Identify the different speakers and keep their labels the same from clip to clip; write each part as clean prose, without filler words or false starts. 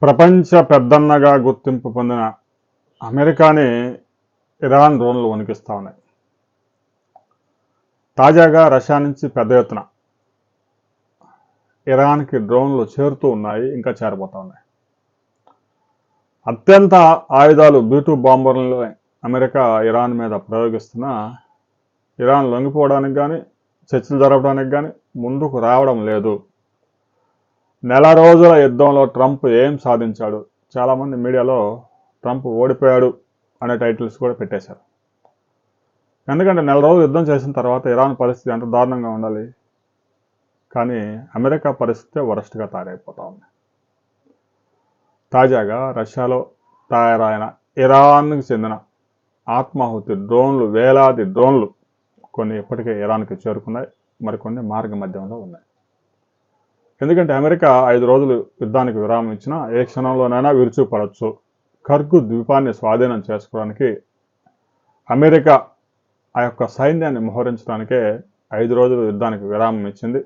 Speaker 1: ప్రపంచ పెద్దన్నగా గుర్తింపు పొందిన అమెరికాని ఇరాన్ డ్రోన్లు వణికిస్తూ ఉన్నాయి. తాజాగా రష్యా నుంచి పెద్ద ఎత్తున ఇరాన్కి డ్రోన్లు చేరుతూ ఉన్నాయి, ఇంకా చేరబోతూ ఉన్నాయి. అత్యంత ఆయుధాలు B-2 బాంబర్లను అమెరికా ఇరాన్ మీద ప్రయోగిస్తున్న ఇరాన్ లొంగిపోవడానికి కానీ చర్చలు జరపడానికి కానీ ముందుకు రావడం లేదు. నెల రోజుల యుద్ధంలో ట్రంప్ ఏం సాధించాడు? చాలామంది మీడియాలో ట్రంప్ ఓడిపోయాడు అనే టైటిల్స్ కూడా పెట్టేశారు. ఎందుకంటే నెల రోజులు యుద్ధం చేసిన తర్వాత ఇరాన్ పరిస్థితి ఎంత దారుణంగా ఉండాలి, కానీ అమెరికా పరిస్థితి వరస్ట్గా తయారైపోతా ఉంది. తాజాగా రష్యాలో తయారైన ఇరాన్కి చెందిన ఆత్మాహుతి డ్రోన్లు, వేలాది డ్రోన్లు కొన్ని ఇప్పటికే ఇరాన్కి చేరుకున్నాయి, మరికొన్ని మార్గ మధ్యంలో ఉన్నాయి. ఎందుకంటే అమెరికా 5 రోజులు యుద్ధానికి విరామం ఇచ్చినా ఏ క్షణంలోనైనా విరుచుకుపడవచ్చు. కర్గు ద్వీపాన్ని స్వాధీనం చేసుకోవడానికి అమెరికా ఆ యొక్క సైన్యాన్ని మోహరించడానికే 5 రోజులు యుద్ధానికి విరామం ఇచ్చింది.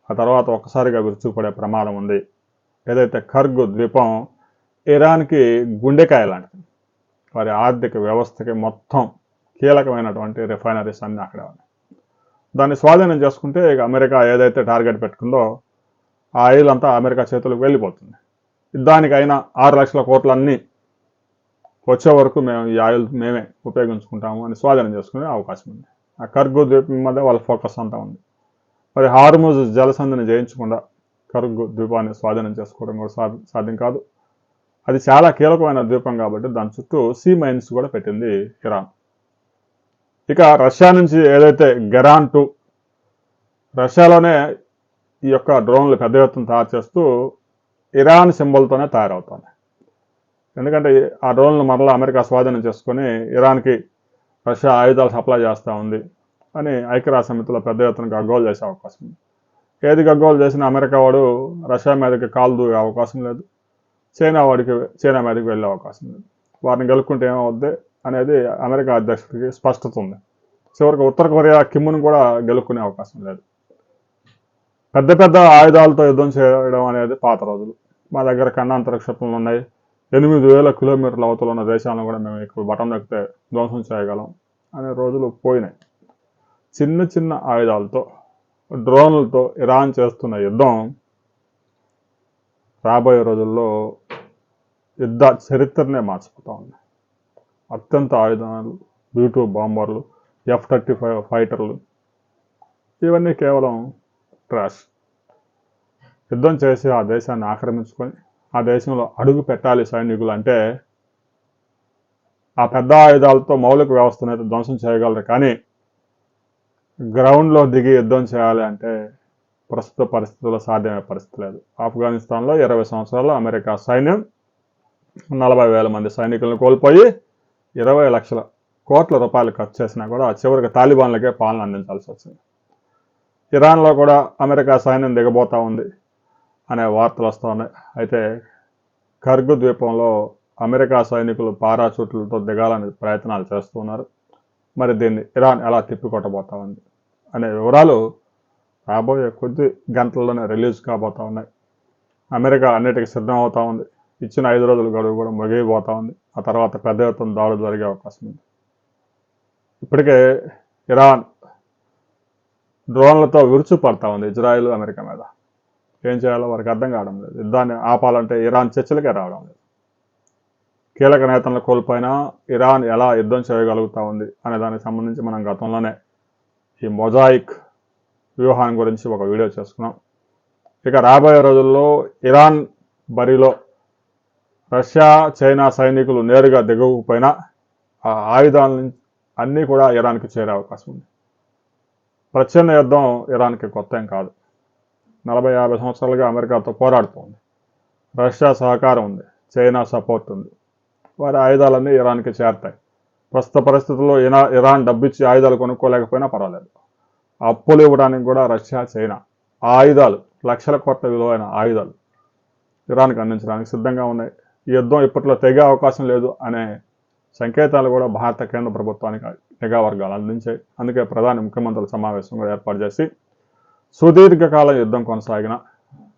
Speaker 1: ఆ తర్వాత ఒక్కసారిగా విరుచుకుపడే ప్రమాదం ఉంది. ఏదైతే కర్గు ద్వీపం ఇరాన్కి గుండెకాయ లాంటిది. వారి ఆర్థిక వ్యవస్థకి మొత్తం కీలకమైనటువంటి రిఫైనరీస్ అన్నీ అక్కడే ఉన్నాయి. దాన్ని స్వాధీనం చేసుకుంటే ఇక అమెరికా ఏదైతే టార్గెట్ పెట్టుకుందో ఆ ఆయిల్ అంతా అమెరికా చేతులకు వెళ్ళిపోతుంది. యుద్ధానికి అయినా 6 లక్షల కోట్లన్నీ వచ్చే వరకు మేము ఈ ఆయిల్ మేమే ఉపయోగించుకుంటాము అని స్వాధీనం చేసుకునే అవకాశం ఉంది. ఆ కర్గు ద్వీపం మీద వాళ్ళ ఫోకస్ అంతా ఉంది. మరి హార్ముజ్ జలసంధిని జయించకుండా కర్గు ద్వీపాన్ని స్వాధీనం చేసుకోవడం కూడా సాధ్యం కాదు. అది చాలా కీలకమైన ద్వీపం కాబట్టి దాని చుట్టూ సీ మైన్స్ కూడా పెట్టింది ఇరాన్. ఇక రష్యా నుంచి ఏదైతే గెరాన్ 2 రష్యాలోనే ఈ యొక్క డ్రోన్లు పెద్ద ఎత్తున తయారు చేస్తూ ఇరాన్ సింబల్తోనే తయారవుతుంది. ఎందుకంటే ఆ డ్రోన్లు మరలా అమెరికా స్వాధీనం చేసుకొని ఇరాన్కి రష్యా ఆయుధాలు సప్లై చేస్తూ ఉంది అని ఐక్యరాజ్య సమితిలో పెద్ద ఎత్తున గగ్గోలు చేసే అవకాశం ఉంది. ఏది గగ్గోలు చేసినా అమెరికా వాడు రష్యా మీదకి కాలు దూగే అవకాశం లేదు, చైనా మీదకి వెళ్ళే అవకాశం లేదు. వారిని గెలుక్కుంటే ఏమవుద్ది అనేది అమెరికా అధ్యక్షుడికి స్పష్టత ఉంది. చివరికి ఉత్తర కొరియా కిమ్ను కూడా గెలుక్కునే అవకాశం లేదు. పెద్ద పెద్ద ఆయుధాలతో యుద్ధం చేయడం అనేది పాత రోజులు. మా దగ్గర ఖండాంతర క్షిపణులు ఉన్నాయి, 8,000 కిలోమీటర్ల అవతల ఉన్న దేశాలను కూడా మేము ఇక్కడ బటన్ నొక్కితే ధ్వంసం చేయగలం అనే రోజులు పోయినాయి. చిన్న చిన్న ఆయుధాలతో, డ్రోన్లతో ఇరాన్ చేస్తున్న యుద్ధం రాబోయే రోజుల్లో యుద్ధ చరిత్రనే మార్చిపోతా ఉంది. అత్యంత ఆయుధాలు, B-2 బాంబర్లు, F-35 ఫైటర్లు, ఇవన్నీ కేవలం ట్రాష్. యుద్ధం చేసి ఆ దేశాన్ని ఆక్రమించుకొని ఆ దేశంలో అడుగు పెట్టాలి సైనికులు అంటే ఆ పెద్ద ఆయుధాలతో మౌలిక వ్యవస్థను అయితే ధ్వంసం చేయగలరు, కానీ గ్రౌండ్లో దిగి యుద్ధం చేయాలి అంటే ప్రస్తుత పరిస్థితుల్లో సాధ్యమయ్యే పరిస్థితి లేదు. ఆఫ్ఘనిస్తాన్లో 20 సంవత్సరాల్లో అమెరికా సైన్యం 40,000 మంది సైనికులను కోల్పోయి 20 లక్షల కోట్ల రూపాయలు ఖర్చు చేసినా కూడా చివరికి తాలిబాన్లకే పాలన అందించాల్సి వచ్చింది. ఇరాన్లో కూడా అమెరికా సైన్యం దిగబోతూ ఉంది అనే వార్తలు వస్తూ ఉన్నాయి. అయితే కర్గు ద్వీపంలో అమెరికా సైనికులు పారాచూట్లతో దిగాలని ప్రయత్నాలు చేస్తున్నారు. మరి దీన్ని ఇరాన్ ఎలా తిప్పికొట్టబోతా ఉంది అనే వివరాలు రాబోయే కొద్ది గంటల్లోనే రిలీజ్ కాబోతూ ఉన్నాయి. అమెరికా అన్నిటికీ సిద్ధం అవుతూ ఉంది. ఇచ్చిన 5 రోజుల గడువు కూడా ముగిపోతూ ఉంది. ఆ తర్వాత పెద్ద ఎత్తున దాడులు జరిగే అవకాశం ఉంది. ఇప్పటికే ఇరాన్ డ్రోన్లతో విరుచుపడతా ఉంది ఇజ్రాయెల్, అమెరికా మీద. ఏం చేయాలో వారికి అర్థం కావడం లేదు. యుద్ధాన్ని ఆపాలంటే ఇరాన్ చర్చలకే రావడం లేదు. కీలక నేతలను కోల్పోయినా ఇరాన్ ఎలా యుద్ధం చేయగలుగుతూ ఉంది అనే దానికి సంబంధించి మనం గతంలోనే ఈ మొజాయిక్ వ్యూహాన్ని గురించి ఒక వీడియో చేసుకున్నాం. ఇక రాబోయే రోజుల్లో ఇరాన్ బరిలో రష్యా, చైనా సైనికులు నేరుగా దిగకపోయినా ఆ ఆయుధాల అన్నీ కూడా ఇరాన్కి చేరే అవకాశం ఉంది. ప్రచ్ఛన్న యుద్ధం ఇరాన్కి కొత్త ఏం కాదు. 40-50 సంవత్సరాలుగా అమెరికాతో పోరాడుతుంది. రష్యా సహకారం ఉంది, చైనా సపోర్ట్ ఉంది. వారి ఆయుధాలన్నీ ఇరాన్కి చేరతాయి. ప్రస్తుత పరిస్థితుల్లో ఇరాన్ డబ్బిచ్చి ఆయుధాలు కొనుక్కోలేకపోయినా పర్వాలేదు, అప్పులు ఇవ్వడానికి కూడా రష్యా, చైనా ఆయుధాలు, లక్షల కోట్ల విలువైన ఆయుధాలు ఇరాన్కి అందించడానికి సిద్ధంగా ఉన్నాయి. ఈ యుద్ధం ఇప్పట్లో తెగే అవకాశం లేదు అనే సంకేతాలు కూడా భారత కేంద్ర ప్రభుత్వానికి నిఘా వర్గాలు అందించాయి. అందుకే ప్రధాని ముఖ్యమంత్రుల సమావేశం కూడా ఏర్పాటు చేసి సుదీర్ఘకాలం యుద్ధం కొనసాగిన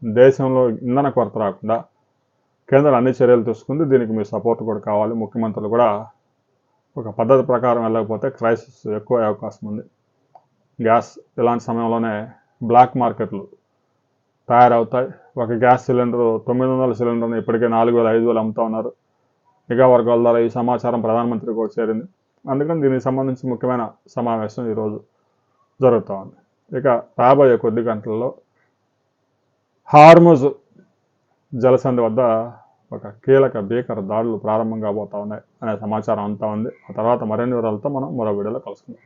Speaker 1: దేశంలో ఇంధన కొరత రాకుండా కేంద్రం అన్ని చర్యలు తీసుకుంది. దీనికి మీ సపోర్ట్ కూడా కావాలి. ముఖ్యమంత్రులు కూడా ఒక పద్ధతి ప్రకారం వెళ్ళకపోతే క్రైసిస్ ఎక్కువ అయ్యే అవకాశం ఉంది. గ్యాస్ ఇలాంటి సమయంలోనే బ్లాక్ మార్కెట్లు తయారవుతాయి. ఒక గ్యాస్ సిలిండరు 900 సిలిండర్ని ఇప్పటికే 4,000-5,000 అమ్ముతా ఉన్నారు. నిఘా వర్గాల ద్వారా ఈ సమాచారం ప్రధానమంత్రికి కూడా చేరింది. అందుకని దీనికి సంబంధించి ముఖ్యమైన సమావేశం ఈరోజు జరుగుతూ ఉంది. ఇక రాబోయే కొద్ది గంటల్లో హార్ముజ్ జలసంధి వద్ద ఒక కీలక భీకర దాడులు ప్రారంభం కాబోతా ఉన్నాయి అనే సమాచారం అంతా ఉంది. ఆ తర్వాత మరిన్ని వివరాలతో మనం మరో వీడియోలో కలుసుకుందాం.